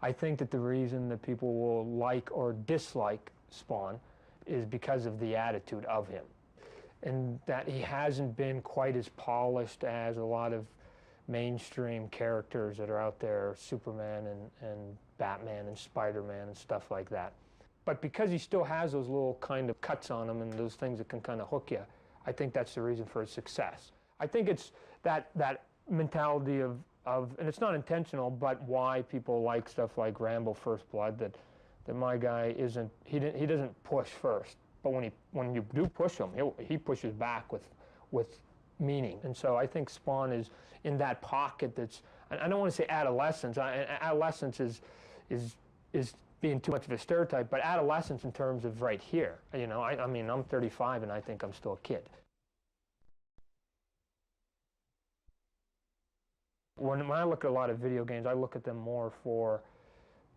I think that the reason that people will like or dislike Spawn is because of the attitude of him, and that he hasn't been quite as polished as a lot of mainstream characters that are out there, Superman and Batman and Spider-Man and stuff like that. But because he still has those little kind of cuts on him and those things that can kind of hook you, I think that's the reason for his success. I think it's that mentality of, and it's not intentional, but why people like stuff like Rambo First Blood, that my guy isn't, he doesn't push first, but when you do push him, he pushes back with meaning. And so I think Spawn is in that pocket that's, I don't want to say adolescence. Adolescence is being too much of a stereotype, but adolescence in terms of right here. You know, I mean, I'm 35 and I think I'm still a kid. When I look at a lot of video games, I look at them more for,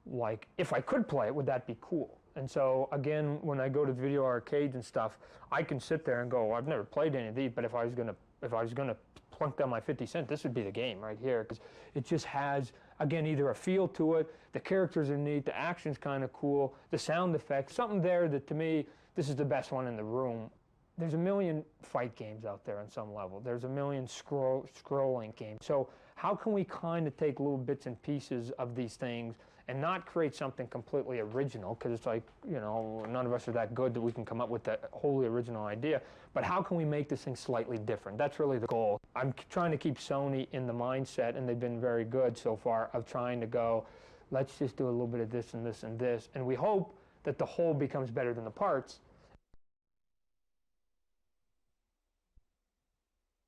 like, if I could play it, would that be cool? And so, again, when I go to video arcades and stuff, I can sit there and go, I've never played any of these, but if I was gonna plunk down my 50 cents, this would be the game right here, because it just has, again, either a feel to it, the characters are neat, the action's kind of cool, the sound effects, something there that, to me, this is the best one in the room. There's a million fight games out there on some level. There's a million scrolling games. So how can we kind of take little bits and pieces of these things and not create something completely original, because it's like, you know, none of us are that good that we can come up with that wholly original idea, but how can we make this thing slightly different? That's really the goal. I'm trying to keep Sony in the mindset, and they've been very good so far, of trying to go, let's just do a little bit of this and this and this, and we hope that the whole becomes better than the parts.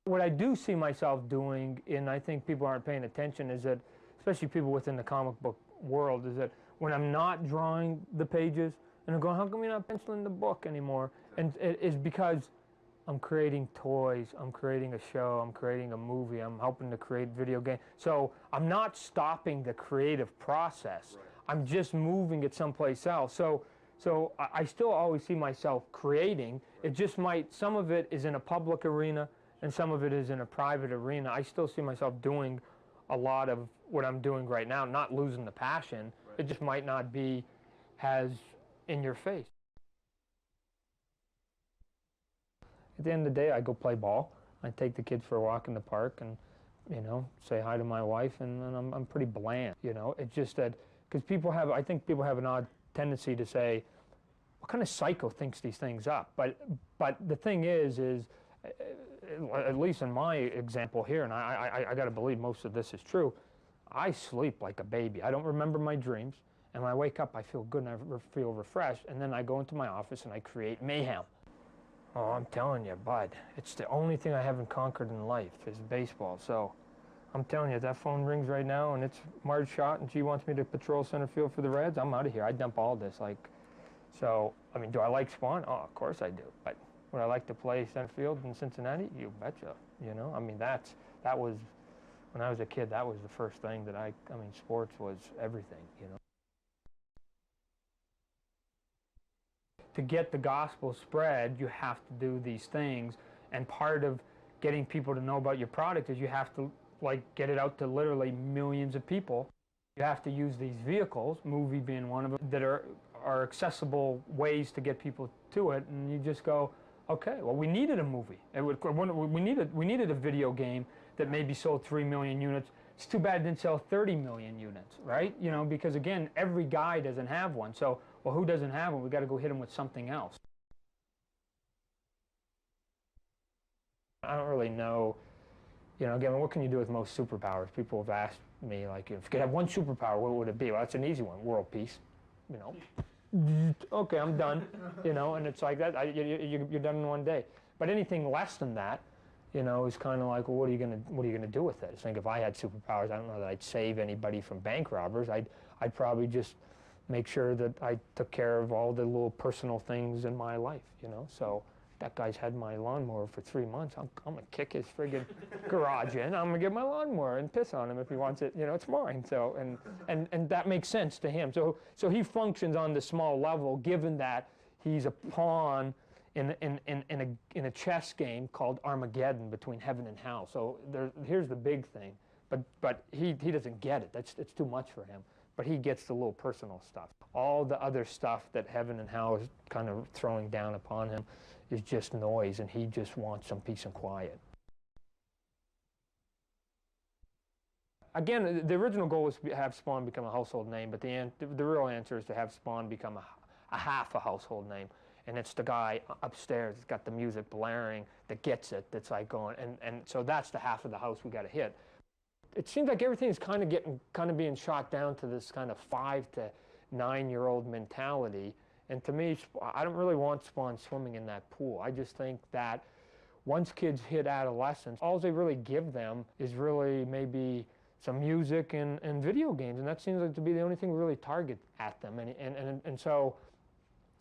What I do see myself doing, and I think people aren't paying attention, is that, especially people within the comic book world, is that when I'm not drawing the pages, and I'm going, how come you're not penciling the book anymore? And it is because I'm creating toys, I'm creating a show, I'm creating a movie, I'm helping to create video games. So I'm not stopping the creative process. Right. I'm just moving it someplace else. So I still always see myself creating. It just might, some of it is in a public arena, and some of it is in a private arena. I still see myself doing a lot of what I'm doing right now, not losing the passion. Right. It just might not be as in your face. At the end of the day, I go play ball. I take the kids for a walk in the park and, you know, say hi to my wife, and I'm pretty bland, you know. It's just that, because people have, I think people have an odd tendency to say, what kind of psycho thinks these things up? But the thing is at least in my example here, and I got to believe most of this is true, I sleep like a baby. I don't remember my dreams, and when I wake up, I feel good and I feel refreshed, and then I go into my office and I create mayhem. Oh, I'm telling you, bud, it's the only thing I haven't conquered in life is baseball. So I'm telling you, if that phone rings right now and it's Marge Schott and she wants me to patrol center field for the Reds, I'm out of here. I dump all this. Like, so, I mean, do I like Spawn? Oh, of course I do. But would I like to play center field in Cincinnati? You betcha. You know, I mean, that was, when I was a kid, that was the first thing that I mean, sports was everything, you know. To get the gospel spread, you have to do these things, and part of getting people to know about your product is you have to, like, get it out to literally millions of people. You have to use these vehicles, movie being one of them, that are accessible ways to get people to it, and you just go, okay, well, we needed a movie. We needed a video game that maybe sold 3 million units. It's too bad it didn't sell 30 million units, right? You know, because again, every guy doesn't have one. So, well, who doesn't have one? We got to go hit him with something else. I don't really know, you know, again, what can you do with most superpowers? People have asked me, like, if you could have one superpower, what would it be? Well, that's an easy one, world peace, you know. Okay, I'm done, you know, and it's like that, you're done in one day. But anything less than that, you know, is kind of like, well, what are you gonna do with it? I think if I had superpowers, I don't know that I'd save anybody from bank robbers. I'd probably just make sure that I took care of all the little personal things in my life, you know. So that guy's had my lawnmower for 3 months. I'm gonna kick his friggin' garage in. I'm gonna get my lawnmower and piss on him if he wants it. You know, it's mine. So and that makes sense to him. So he functions on the small level, given that he's a pawn in a chess game called Armageddon between heaven and hell. So here's the big thing. But he doesn't get it. It's too much for him. but he gets the little personal stuff. All the other stuff that heaven and hell is kind of throwing down upon him is just noise, and he just wants some peace and quiet. Again, the original goal was to have Spawn become a household name, but the real answer is to have Spawn become a half a household name. And it's the guy upstairs that's got the music blaring that gets it, that's like going, and so that's the half of the house we got to hit. It seems like everything is kind of being shot down to this kind of 5 to 9-year-old mentality. And to me, I don't really want Spawn swimming in that pool. I just think that once kids hit adolescence, all they really give them is really maybe some music and video games, and that seems like to be the only thing we really target at them. And so,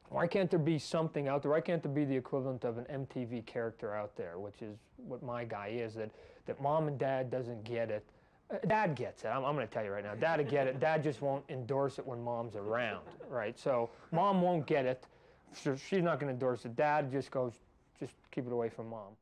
why can't there be something out there? Why can't there be the equivalent of an MTV character out there, which is what my guy is, that mom and dad doesn't get it. Dad gets it. I'm going to tell you right now. Dad will get it. Dad just won't endorse it when mom's around, right? So mom won't get it. So she's not going to endorse it. Dad just goes, just keep it away from mom.